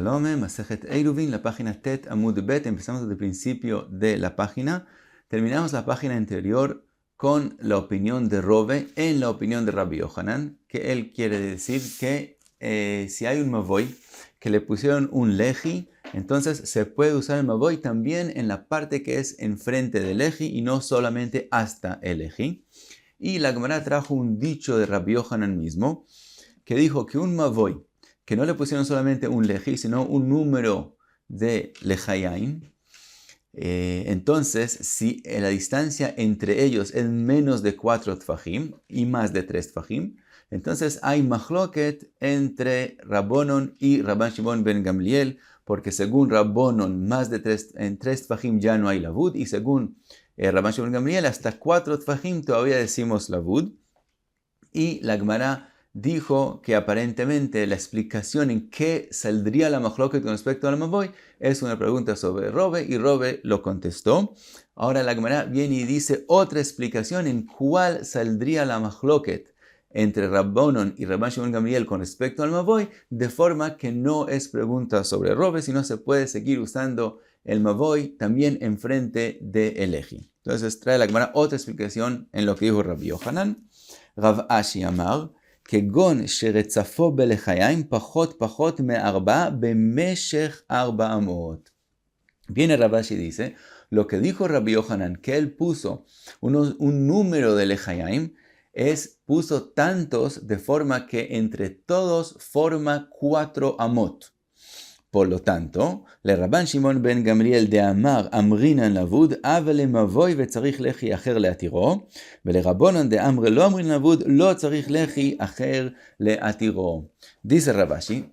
Shalom, Masejet Eruvin, la página Tet Amud Bet. Empezamos desde el principio de la página. Terminamos la página anterior con la opinión de Rove en la opinión de Rabbi Yohanan, que él quiere decir que si hay un Mavoy que le pusieron un leji, entonces se puede usar el Mavoy también en la parte que es enfrente del leji y no solamente hasta el leji. Y la Gemara trajo un dicho de Rabbi Yohanan mismo, que dijo que un Mavoy que no le pusieron solamente un leji, sino un número de lejayaim. Entonces, si la distancia entre ellos es menos de 4 tfajim y más de 3 tfajim, entonces hay machloket entre Rabbonon y Rabban Shimon ben Gamliel, porque según Rabbonon, más de 3 tfajim ya no hay lavud, y según Rabban Shimon ben Gamliel, hasta 4 tfajim todavía decimos lavud. Y la Gemara dijo que aparentemente la explicación en qué saldría la machloket con respecto al Mavoy es una pregunta sobre Rove, y Rove lo contestó. Ahora la Gemara viene y dice otra explicación en cuál saldría la machloket entre Rabbonon y Rabban Shimon Gamliel con respecto al Mavoy, de forma que no es pregunta sobre Rove, sino se puede seguir usando el Mavoy también enfrente de Eleji. Entonces trae la Gemara otra explicación en lo que dijo Rabbi Yohanan. Rav Ashi Amar, כגון שרצפו בלחיים פחות מ4 במשך 400. Viene Rav Ashi y dice, lo que dijo Rabbi Yohanan, que él puso un número de lejayaim, puso tantos de forma que entre todos forma 4 amot. Por lo tanto, le Rabban Shimon ben Gamliel de Amar Amrinan Lavud, Avele Mavoy vetzarich lechi acher leatiro, vele Rabbonon de Amre lo Amrin Lavud, lo tzarich lechi acher leatiro. Dice Rav Ashi,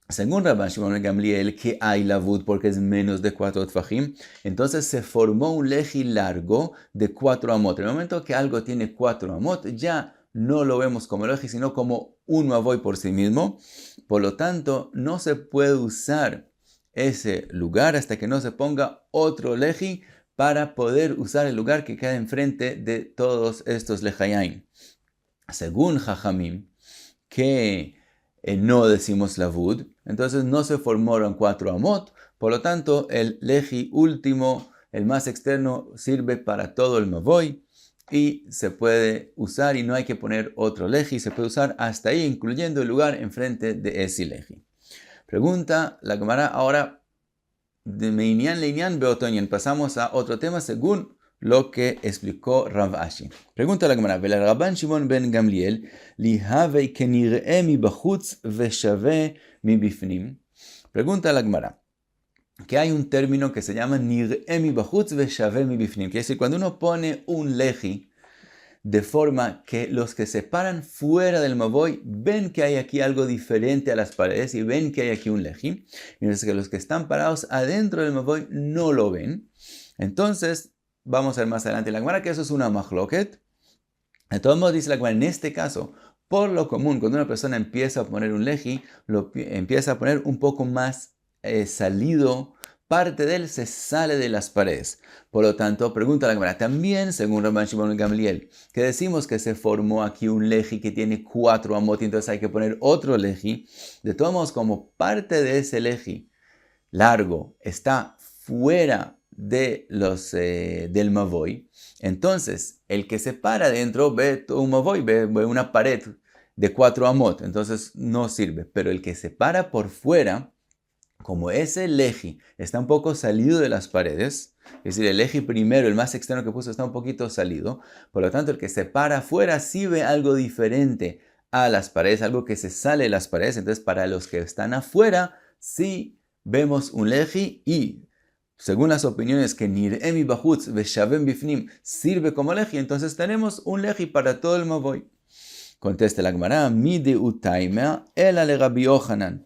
según Rabban Shimon ben Gamliel, que hay lavud porque es menos de 4 tfajim, entonces se formó un leji largo de 4 amot. En el momento que algo tiene 4 amot, ya no lo vemos como leji, sino como un mavoy por sí mismo. Por lo tanto, no se puede usar ese lugar hasta que no se ponga otro leji para poder usar el lugar que queda enfrente de todos estos lejayaim. Según Jajamim, que no decimos lavud, entonces no se formaron 4 amot, por lo tanto el leji último, el más externo, sirve para todo el mavoy y se puede usar y no hay que poner otro leji, se puede usar hasta ahí, incluyendo el lugar enfrente de ese leji. Pregunta la Gemara ahora de Meinyan Leinyan Beotonyan. Pasamos a otro tema según lo que explicó Rav Ashi. Pregunta la Gemara, Vela Rabban Shimon ben Gamliel, li havei kenir'e mi bachutz veshave mi bifnim. Pregunta la Gemara, que hay un término que se llama nir'e mi bachutz veshave mi bifnim. Quiere decir, cuando uno pone un leji de forma que los que se paran fuera del mavoy ven que hay aquí algo diferente a las paredes y ven que hay aquí un leji, mientras que los que están parados adentro del mavoy no lo ven. Entonces, vamos a ver más adelante en la Gemara que eso es una machloket. De todos modos, dice la Gemara, en este caso, por lo común, cuando una persona empieza a poner un leji, lo empieza a poner un poco más salido, parte de él se sale de las paredes. Por lo tanto, pregunta la Gemara, también según Rabban Shimon ben Gamliel, que decimos que se formó aquí un leji que tiene 4 amot, entonces hay que poner otro leji. De todos modos, como parte de ese leji largo está fuera de del mavoy, entonces el que se para dentro ve un mavoy, ve una pared de 4 amot, entonces no sirve. Pero el que se para por fuera, como ese leji está un poco salido de las paredes, es decir, el leji primero, el más externo que puso, está un poquito salido, por lo tanto el que se para afuera sí ve algo diferente a las paredes, algo que se sale de las paredes. Entonces para los que están afuera sí vemos un leji, y según las opiniones que nir'e mi bachutz veshavem bifnim sirve como leji, entonces tenemos un leji para todo el mavoy. Contesta la Gemara, mi de utaima ela le Rabbi Yohanan.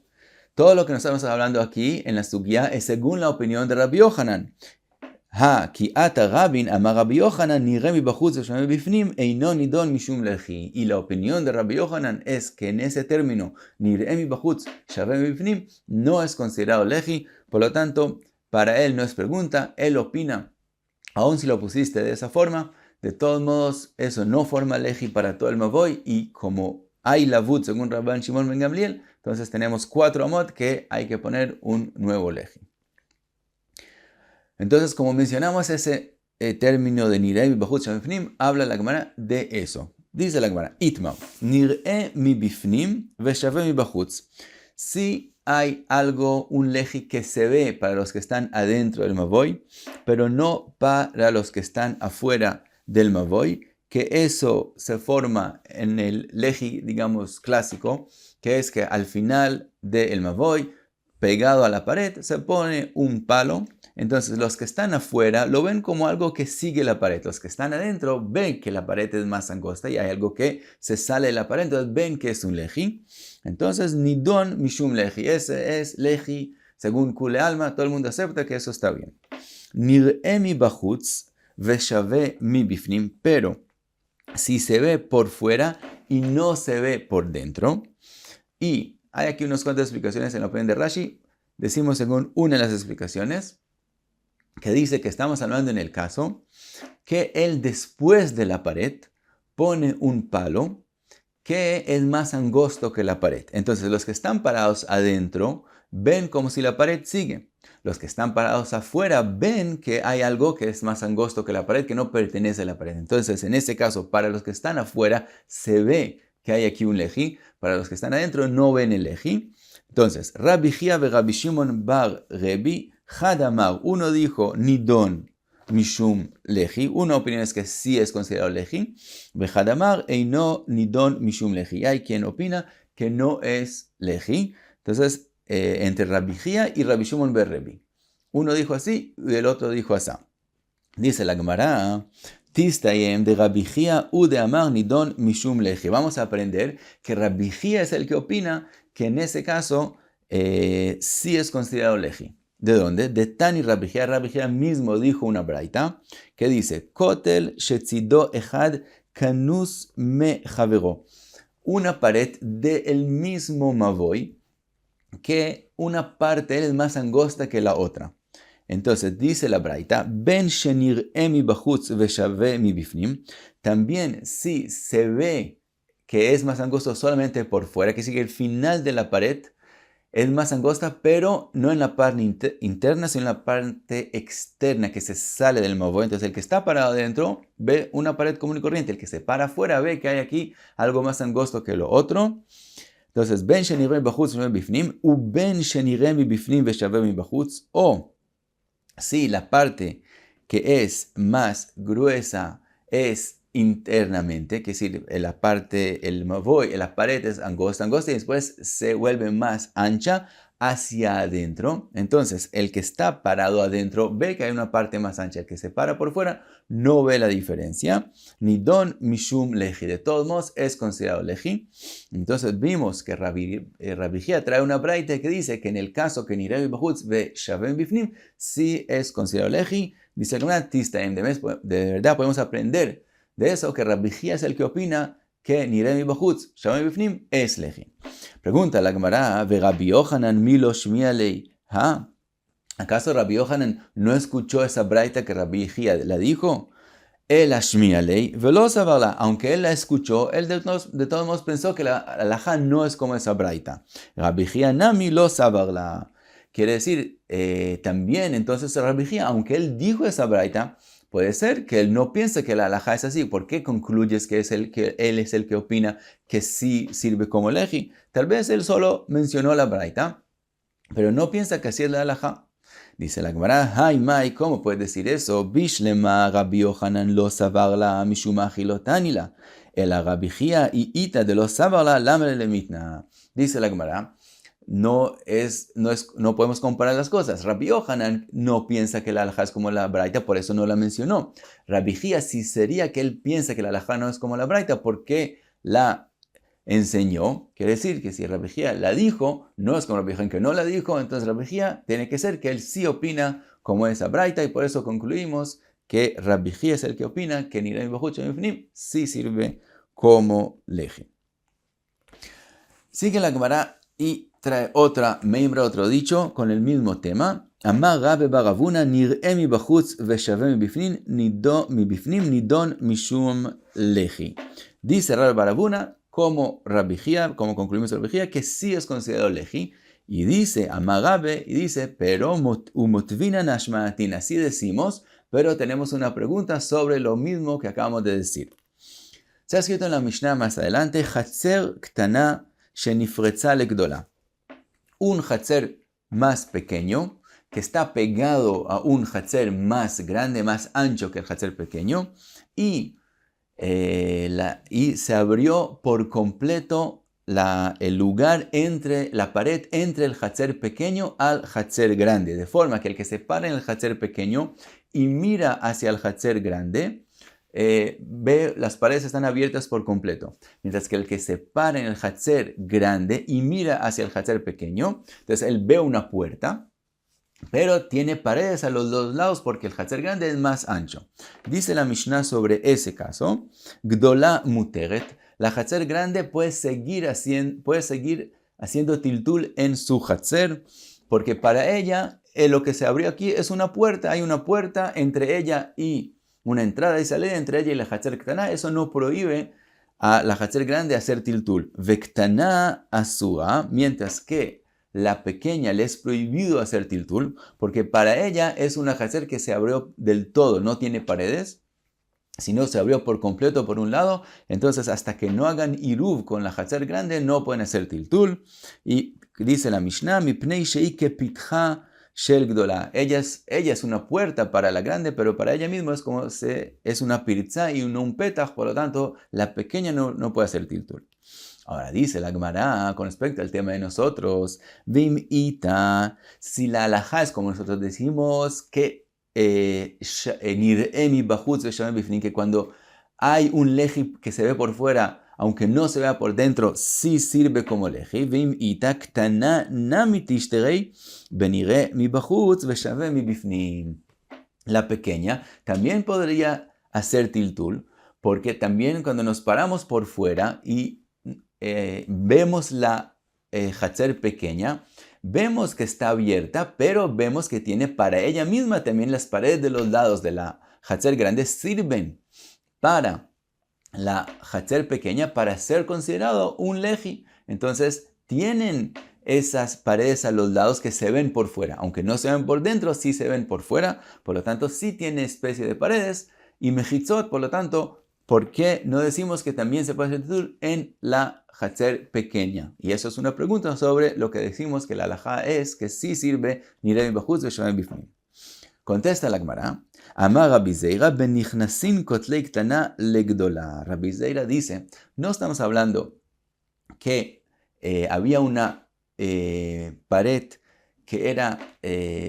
Todo lo que nos estamos hablando aquí en la sugya es según la opinión de Rabbi Yohanan. Ki ata Rabin amar Rabbi Yohanan nir'e mi bachutz veshavem bifnim eino nidon mishum leji. Y la opinión de Rabbi Yohanan es que en ese término nir'e mi bachutz veshavem bifnim no es considerado leji, por lo tanto para él no es pregunta, él opina, aun si lo pusiste de esa forma, de todos modos eso no forma leji para todo el mavoy, y como hay lavud según Rabban Shimon ben Gamliel, Entonces tenemos 4 amot que hay que poner un nuevo leji. Entonces, como mencionamos, ese término de nir'e mi bachutz shaveh mi bifnim habla la Gemara de eso. Dice la Gemara, itma, nir'e mi bifnim ve shaveh mi bachutz. Si hay algo, un leji que se ve para los que están adentro del mavoy, pero no para los que están afuera del mavoy, que eso se forma en el leji, digamos, clásico, que es que al final del mavoy, pegado a la pared, se pone un palo. Entonces los que están afuera lo ven como algo que sigue la pared. Los que están adentro ven que la pared es más angosta y hay algo que se sale de la pared, entonces ven que es un leji. Entonces, nidon mishum leji. Ese es leji según Kule Alma. Todo el mundo acepta que eso está bien. Nir'e mi bachutz veshaveh mi bifnim. Pero si se ve por fuera y no se ve por dentro. Y hay aquí unas cuantas explicaciones en la opinión de Rashi. Decimos según una de las explicaciones que dice que estamos hablando en el caso que él después de la pared pone un palo que es más angosto que la pared. Entonces los que están parados adentro ven como si la pared sigue. Los que están parados afuera ven que hay algo que es más angosto que la pared, que no pertenece a la pared. Entonces en ese caso, para los que están afuera se ve que hay aquí un leji. Para los que están adentro no ven el leji. Entonces, Rabbi Chia ve Rabbi Shimon bar Rebi Hadamar. Uno dijo nidon mishum leji. Una opinión es que sí es considerado leji. Hadamar eino nidon mishum leji. Hay quien opina que no es leji. Entonces, entre Rabbi Chia y Rabbi Shimon bar Rebi. Uno dijo así y el otro dijo así. Dice la Gemara, Tistayem de Rabbi Chia u de Amar nidon mishum leji. Vamos a aprender que Rabbi Chia es el que opina que en ese caso sí es considerado leji. ¿De dónde? De Tani Rabbi Chia. Rabbi Chia mismo dijo una braita que dice, Kotel shetzido echad kanus me javero. Una pared del mismo mavoy que una parte es más angosta que la otra. Entonces dice la braita, Ben shenir'e mi bachutz veshaveh mi bifnim. También si se ve que es más angosto solamente por fuera, que sigue el final de la pared, es más angosta, pero no en la parte interna, sino en la parte externa que se sale del mavoy. Entonces el que está parado adentro ve una pared común y corriente. El que se para afuera ve que hay aquí algo más angosto que lo otro. Entonces, Ben shenir'e mi bachutz veshaveh mi bifnim, u ben shenir'e mi bifnim veshaveh mi bachutz, o si la parte que es más gruesa es internamente, que es decir, la parte, el mavoy, la pared es angosta y después se vuelve más ancha hacia adentro. Entonces, el que está parado adentro ve que hay una parte más ancha. El que se para por fuera no ve la diferencia. Nidon mishum leji. De todos modos, es considerado leji. Entonces, vimos que Rabbi Chia trae una braita que dice que en el caso que nir'e mi bachutz ve shaveh mi bifnim, sí es considerado leji. Dice una tista, de verdad podemos aprender de eso, que Rabbi Chia es el que opina que nir'e mi bachutz shaveh mi bifnim es leji. Pregunta la Gemara, ¿ve Rabbi Yohanan mi lo shmi'a lei? ¿Acaso Rabbi Yohanan no escuchó esa braita que Rabbi Chia la dijo? Él shmi'a lei, velo savarla. Aunque él la escuchó, él de todos modos pensó que la halajá no es como esa braita. Rabbi Chia nami lo savarla. Quiere decir, también entonces Rabbi Chia, aunque él dijo esa braita, puede ser que él no piense que la halajá es así. ¿Por qué concluyes que él es el que opina que sí sirve como leji? Tal vez él solo mencionó la braita, pero no piensa que así es la halajá. Dice la Gemara, Hay mai, ¿cómo puedes decir eso? Bishlema Rabbi Yohanan lo savarla mishumachi lo tanila. El Rabbi Chia y ita de lo savarla lamele lemitna. Dice la Gemara, no podemos comparar las cosas. Rabbi Yohanan no piensa que la halajá es como la braita, por eso no la mencionó. Rabbi Chia sí sería que él piensa que la halajá no es como la braita, porque la enseñó. Quiere decir que si Rabbi Chia la dijo, no es como Rabbi Yohanan que no la dijo, entonces Rabbi Chia tiene que ser que él sí opina como esa braita, y por eso concluimos que Rabbi Chia es el que opina que nir'e mi bachutz shaveh mi bifnim sí sirve como leji. Sigue la Gemara y trae otro dicho con el mismo tema. Amar Rabbi bar Avuna nir'e mi bachutz veshaveh mi bifnim nidon mishum leji. Dice Rabbi bar Avuna como Rabbi Jia, como concluimos Rabbi Jia, que sí es considerado leji. Y dice, Amagabe, y dice, pero umotvinan ashmaatin, así decimos, pero tenemos una pregunta sobre lo mismo que acabamos de decir. Se ha escrito en la Mishnah más adelante, Hatzer ktana shenifretza legdola. Un hatzer más pequeño, que está pegado a un hatzer más grande, más ancho que el hatzer pequeño, y se abrió por completo el lugar entre la pared entre el hatzer pequeño al hatzer grande, de forma que el que se para en el hatzer pequeño y mira hacia el hatzer grande, ve las paredes están abiertas por completo, mientras que el que se para en el hatzer grande y mira hacia el hatzer pequeño, entonces él ve una puerta, pero tiene paredes a los dos lados porque el hatzer grande es más ancho. Dice la Mishnah sobre ese caso, Gdola muteret, la hatzer grande puede seguir haciendo tiltul en su hatzer, porque para ella lo que se abrió aquí es una puerta, hay una puerta entre ella y una entrada y salida entre ella y la hatzer ktana, eso no prohíbe a la hatzer grande hacer tiltul. Vektana asua, mientras que la pequeña le es prohibido hacer tiltul, porque para ella es una hatzer que se abrió del todo, no tiene paredes, sino se abrió por completo por un lado, entonces hasta que no hagan iruv con la hatzer grande no pueden hacer tiltul. Y dice la Mishnah, mipnei sheike pitcha shel gdola. Ella es una puerta para la grande, pero para ella misma es una pirza y un petach, por lo tanto la pequeña no puede hacer tiltul. Ahora dice la Gemara con respecto al tema de nosotros, Vim ita, si la halajá es como nosotros decimos, que que cuando hay un leji que se ve por fuera, aunque no se vea por dentro, sí sirve como leji. Vim ita ktana nami tishterei benire mi bachutz veshave mi bifnim. La pequeña también podría hacer tiltul, porque también cuando nos paramos por fuera y vemos la hatzer pequeña, vemos que está abierta, pero vemos que tiene para ella misma también las paredes de los lados de la hatzer grande sirven para la hatzer pequeña para ser considerado un leji. Entonces tienen esas paredes a los lados que se ven por fuera, aunque no se ven por dentro, sí se ven por fuera, por lo tanto sí tiene especie de paredes y mejitzot, por lo tanto, ¿por qué no decimos que también se puede hacer en la hatzer pequeña? Y eso es una pregunta sobre lo que decimos que la halajá es que sí sirve nirei bachutz v'shamei bifnim. Contesta la Gemara, Amar Rabbi Zeira benichnasin kotlei ktana legdola. Rabbi Zeira dice, no estamos hablando que había una pared que era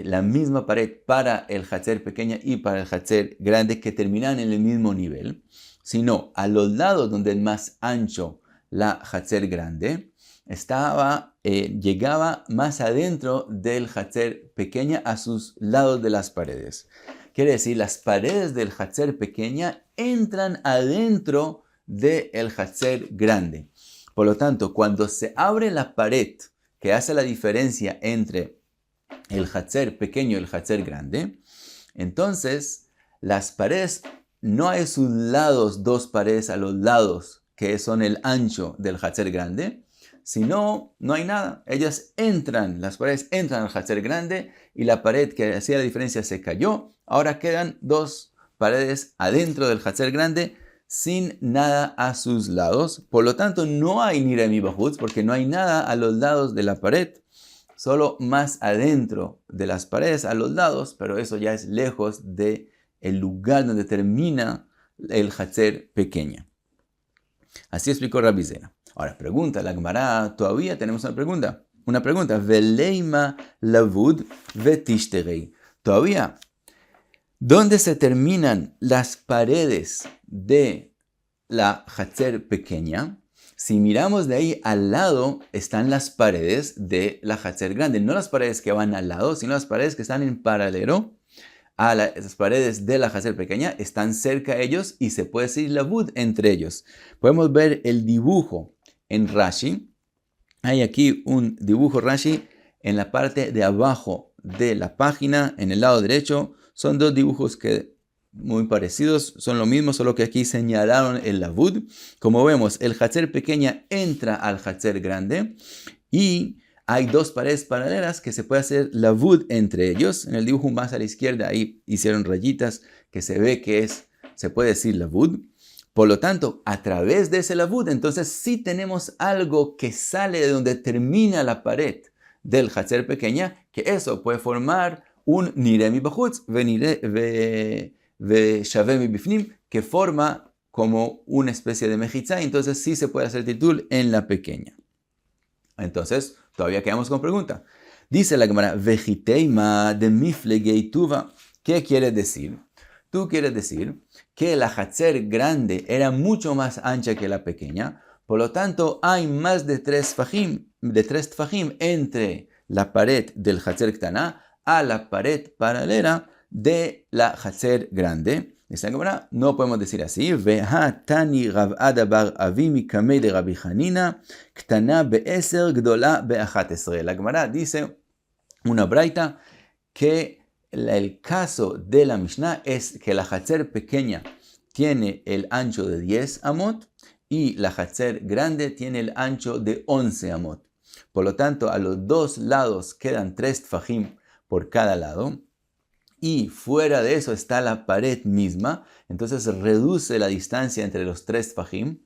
la misma pared para el hatzer pequeña y para el hatzer grande que terminaban en el mismo nivel, sino a los lados donde es más ancho la hatzer grande, llegaba más adentro del hatzer pequeña a sus lados de las paredes. Quiere decir, las paredes del hatzer pequeña entran adentro del hatzer grande. Por lo tanto, cuando se abre la pared que hace la diferencia entre el hatzer pequeño y el hatzer grande, entonces las paredes, no hay a sus lados dos paredes a los lados que son el ancho del hatzer grande, sino no hay nada. Las paredes entran al hatzer grande y la pared que hacía la diferencia se cayó. Ahora quedan dos paredes adentro del hatzer grande sin nada a sus lados. Por lo tanto, no hay nirei mi bachutz porque no hay nada a los lados de la pared. Solo más adentro de las paredes a los lados, pero eso ya es lejos del lugar donde termina el hatzer pequeña. Así explicó Rabbi Zeira. Ahora, pregunta la Gemara, todavía tenemos una pregunta. Veleima lavud vetishterei. Todavía, ¿dónde se terminan las paredes de la hatzer pequeña? Si miramos de ahí al lado, están las paredes de la hatzer grande. No las paredes que van al lado, sino las paredes que están en paralelo a las paredes de la hatzer pequeña. Están cerca de ellos y se puede decir lavud entre ellos. Podemos ver el dibujo en Rashi. Hay aquí un dibujo Rashi en la parte de abajo de la página, en el lado derecho. Son dos dibujos que muy parecidos, son lo mismo, solo que aquí señalaron el lavud. Como vemos, el hatzer pequeña entra al hatzer grande y hay dos paredes paralelas que se puede hacer lavud entre ellos. En el dibujo más a la izquierda, ahí hicieron rayitas que se ve que se puede decir lavud. Por lo tanto, a través de ese lavud, entonces sí tenemos algo que sale de donde termina la pared del hatzer pequeña, que eso puede formar un nireh mibachutz ve shaveh mibifnim, que forma como una especie de mejitza. Entonces sí se puede hacer titul en la pequeña. Entonces, todavía quedamos con pregunta. Dice la Gemara, vejiteima de miflegei tuva. ¿Qué quiere decir? Tú quieres decir que la hatzer grande era mucho más ancha que la pequeña, por lo tanto hay más de tres tfajim entre la pared del hatzer ktaná a la pared paralela de la hatzer grande. Dice la Gemara, no podemos decir así. Veha tani Rav Ada bar Avi mikamei de Rabbi Hanina ktaná be'eser gdola be'achatesre. La Gemara dice una braita que el caso de la Mishnah es que la hatzer pequeña tiene el ancho de 10 amot y la hatzer grande tiene el ancho de 11 amot. Por lo tanto, a los dos lados quedan 3 tfajim por cada lado. Y fuera de eso está la pared misma. Entonces reduce la distancia entre los 3 tfajim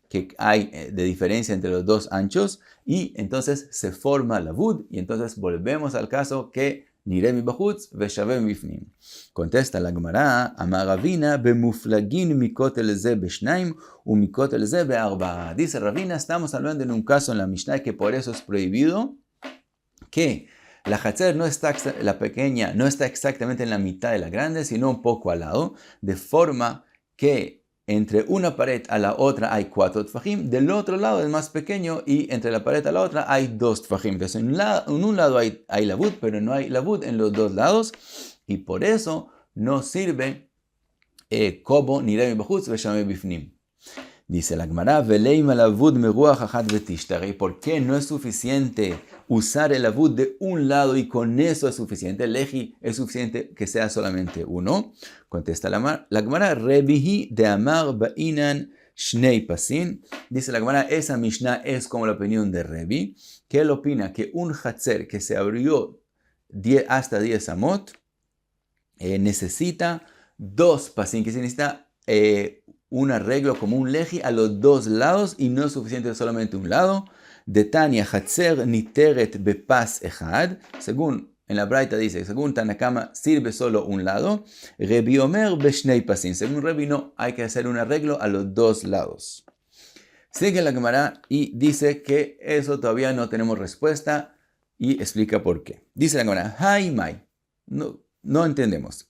que hay de diferencia entre los dos anchos. Y entonces se forma la lavud. Y entonces volvemos al caso que nireh mibachutz ve shaveh mibifnim. Contesta la Gemara, Amar Ravina bemuflagin mikotel ze beshnaim u mikotel ze be'arba. Dice Ravina, estamos hablando en un caso en la Mishnah que por eso es prohibido que la hatzer la pequeña no está exactamente en la mitad de la grande, sino un poco al lado, de forma que entre una pared a la otra hay 4 tfajim, del otro lado es más pequeño y entre la pared a la otra hay 2 tfajim. Entonces en un lado hay lavud, pero no hay lavud en los dos lados y por eso no sirve como nireh mibachutz ve shaveh mibifnim. Dice la Gemara, veleima lavud meruach achat vetishtarei. ¿Por qué no es suficiente usar el lavud de un lado y con eso es suficiente? Leji es suficiente que sea solamente uno. Contesta la Gemara, rebihi de amar ba'inan shnei pasin. Dice la Gemara, esa Mishnah es como la opinión de Rebi, que él opina que un hatzer que se abrió hasta 10 amot necesita 2 pasin, que se necesita un arreglo como un leji a los dos lados y no es suficiente solamente un lado. De Tanya, hatzer niteret bepas echad. Según en la Braita dice, según Tanakama sirve solo un lado. Rebi omer beshnei pasin. Según Rebi no, hay que hacer un arreglo a los dos lados. Sigue la Gemara y dice que eso todavía no tenemos respuesta y explica por qué. Dice la Gemara, Haimai. No entendemos.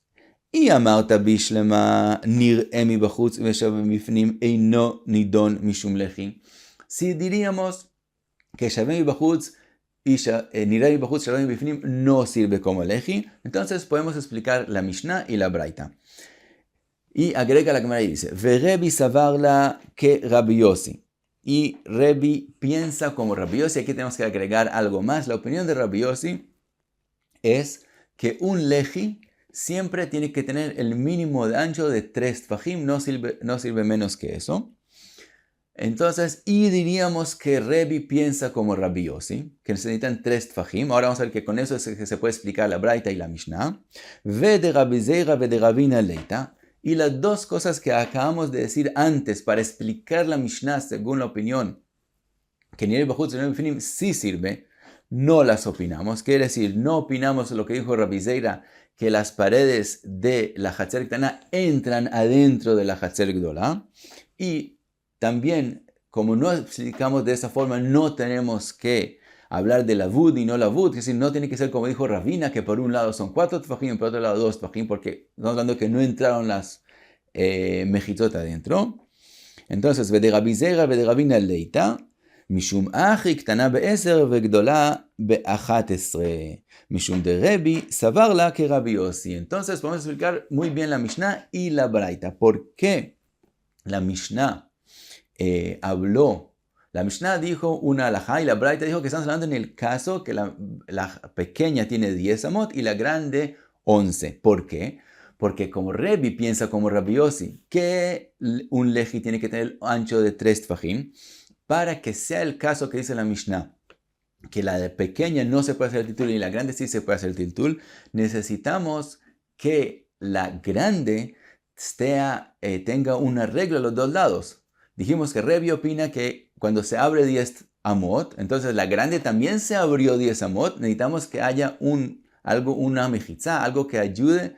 Y amarta bishlema nireh mibachutz ve shaveh mibifnim eino nidon mishum leji. Si diríamos que shaveh mibachutz y nireh mibachutz shaveh mibifnim no sirve como leji, entonces podemos explicar la Mishnah y la Braita. Y agrega la Gemara y dice, verebi savarla que Rabbi Yossi. Y Rebi piensa como Rabbi Yossi. Aquí tenemos que agregar algo más. La opinión de Rabbi Yossi es que un leji siempre tiene que tener el mínimo de ancho de 3 tfajim, no sirve menos que eso. Entonces, y diríamos que Rebi piensa como Rabbi Yossi, que necesitan 3 tfajim. Ahora vamos a ver que con eso es que se puede explicar la Braita y la Mishnah. Ve de Rabbi Zeira, ve de Rabina Leita. Y las dos cosas que acabamos de decir antes para explicar la Mishnah según la opinión que nireh mibachutz sí sirve, no las opinamos. Quiere decir, no opinamos lo que dijo Rabbi Zeira, que las paredes de la hatzer ktaná entran adentro de la hatzer gdola. Y también, como no explicamos de esa forma, no tenemos que hablar de lavud y no lavud. Es decir, no tiene que ser como dijo Ravina, que por un lado son 4 tfajim y por otro lado 2 tfajim, porque estamos hablando que no entraron las mejitzot adentro. Entonces, ve de Rabbi Zeira, ve de Rabina Leita, mishum achi ktana be'eser ve'gdola be'achatesre. Mishum de Rebi savarla que Rabbi Yossi. Entonces podemos explicar muy bien la Mishnah y la Braita. ¿Por qué la Mishnah habló? La Mishnah dijo una alajá y la Braita dijo que estamos hablando en el caso que la pequeña tiene 10 amot y la grande 11. ¿Por qué? Porque como Rebbi piensa como Rabbi Yossi, que un leji tiene que tener ancho de 3 tfajim, para que sea el caso que dice la Mishnah, que la de pequeña no se puede hacer el tiltul y la grande sí se puede hacer el tiltul, necesitamos que la grande tenga un arreglo a los dos lados. Dijimos que Rebbi opina que cuando se abre 10 amot, entonces la grande también se abrió 10 amot, necesitamos que haya una mejizá, algo que ayude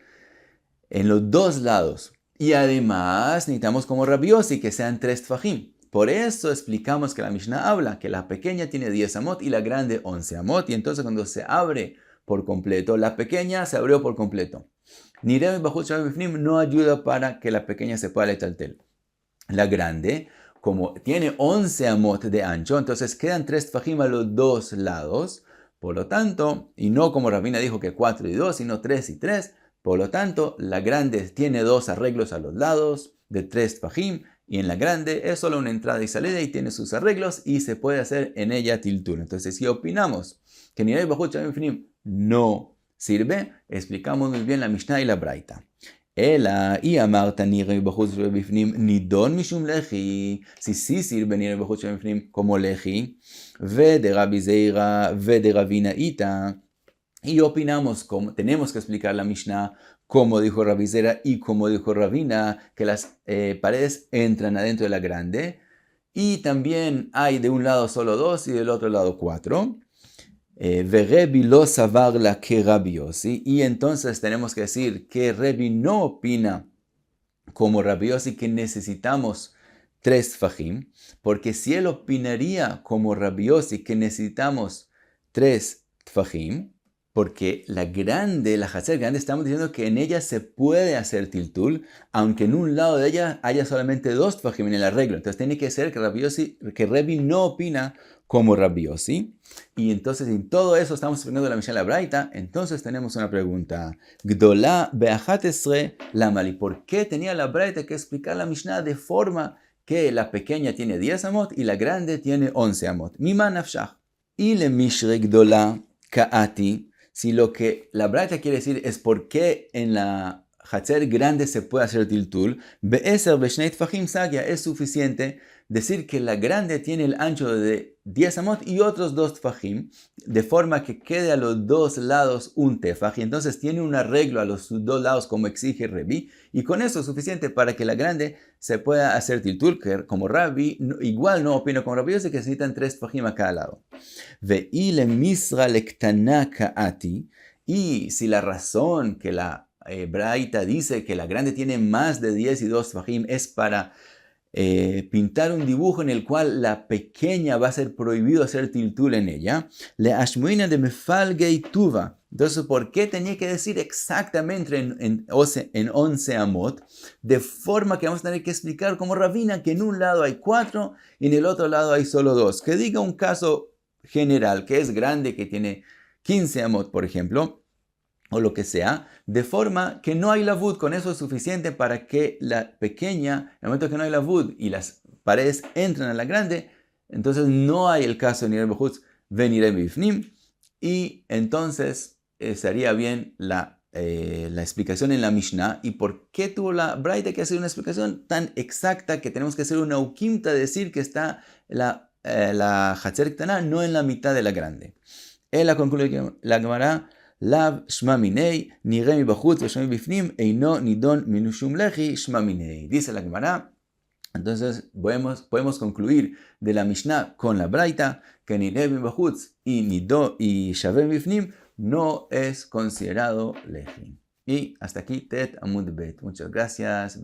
en los dos lados. Y además necesitamos como Rabbi Yossi que sean 3 tfajim. Por eso explicamos que la Mishnah habla que la pequeña tiene 10 amot y la grande 11 amot. Y entonces cuando se abre por completo, la pequeña se abrió por completo. Ni Rebbi Bajut Shabbat Bifnim no ayuda para que la pequeña se pueda letaltel. La grande, como tiene 11 amot de ancho, entonces quedan 3 tfajim a los dos lados. Por lo tanto, y no como Rabina dijo que 4 y 2, sino 3 y 3. Por lo tanto, la grande tiene 2 arreglos a los lados de 3 tfajim. Y en la grande es solo una entrada y salida y tiene sus arreglos y se puede hacer en ella tiltul. Entonces, si opinamos que Nirei Bajut Shabbat Bifnim no sirve, explicamos muy bien la Mishnah y la Braita. Ela y amarta Nirei Bajut Shabbat Bifnim nidon mishum leji. Si sí sirve Nirei Bajut Shabbat Bifnim como leji, ve de Rabbi Zeira, ve de Ravina Ita. Y opinamos como tenemos que explicar la Mishnah como dijo Rabbi Zeira y como dijo Ravina, que las paredes entran adentro de la grande. Y también hay de un lado solo 2 y del otro lado 4. Rebbi lo savar la que Rabbi Yossi. Y entonces tenemos que decir que Rebbi no opina como Rabbi Yossi que necesitamos 3 tfajim. Porque si él opinaría como Rabbi Yossi que necesitamos 3 tfajim, porque la grande, la hatzer grande, estamos diciendo que en ella se puede hacer tiltul, aunque en un lado de ella haya solamente 2 tfajim en el arreglo. Entonces tiene que ser que Rebbi no opina como Rabbi Yossi. Y entonces en todo eso estamos explicando la Mishnah la Braita. Entonces tenemos una pregunta. Gdolá be'achat esre lamali. ¿Por qué tenía la Braita que explicar la Mishnah de forma que la pequeña tiene 10 amot y la grande tiene 11 amot? Mima nafshach. Y le mishre gdolá ka'ati. Si lo que la Braita quiere decir es por qué en la hatzer grande se puede hacer tiltul, be'eser be'shnei tfajim sagya, es suficiente decir que la grande tiene el ancho de 10 amot y otros 2 tfajim, de forma que quede a los dos lados un tefaj, y entonces tiene un arreglo a los dos lados como exige Rebbi, y con eso es suficiente para que la grande se pueda hacer tiltul, que como Rabbi, igual no opino como Rabbi, yo sé que necesitan 3 tfajim a cada lado. Ve'ile misra lektana ka'ati, y si la razón que la Braita dice que la grande tiene más de 10 y 2 tfajim es para pintar un dibujo en el cual la pequeña va a ser prohibido hacer tiltul en ella, le ashmuina de mefalgei tuva. Entonces, ¿por qué tenía que decir exactamente en 11 amot? De forma que vamos a tener que explicar como Ravina que en un lado hay 4 y en el otro lado hay solo 2. Que diga un caso general que es grande, que tiene 15 amot, por ejemplo, o lo que sea, de forma que no hay lavud. Con eso es suficiente para que la pequeña, en el momento que no hay lavud y las paredes entran a la grande, entonces no hay el caso de Nirei Bajut Nirei Bifnim, y entonces sería bien la explicación en la Mishnah. ¿Y por qué tuvo la Braita que hacer una explicación tan exacta que tenemos que hacer una ukimta, decir que está la hatzer ktana no en la mitad de la grande? Él la concluye la Gemara. Lav shma minei, nirei bachutz v'shma bifnim, eino nidon minushum lechi shma minei. Dice la Gemara. Entonces podemos concluir de la Mishnah con la Braita que nirei bachutz y shavem bifnim no es considerado lechi. Y hasta aquí Tet Amud Bet. Muchas gracias.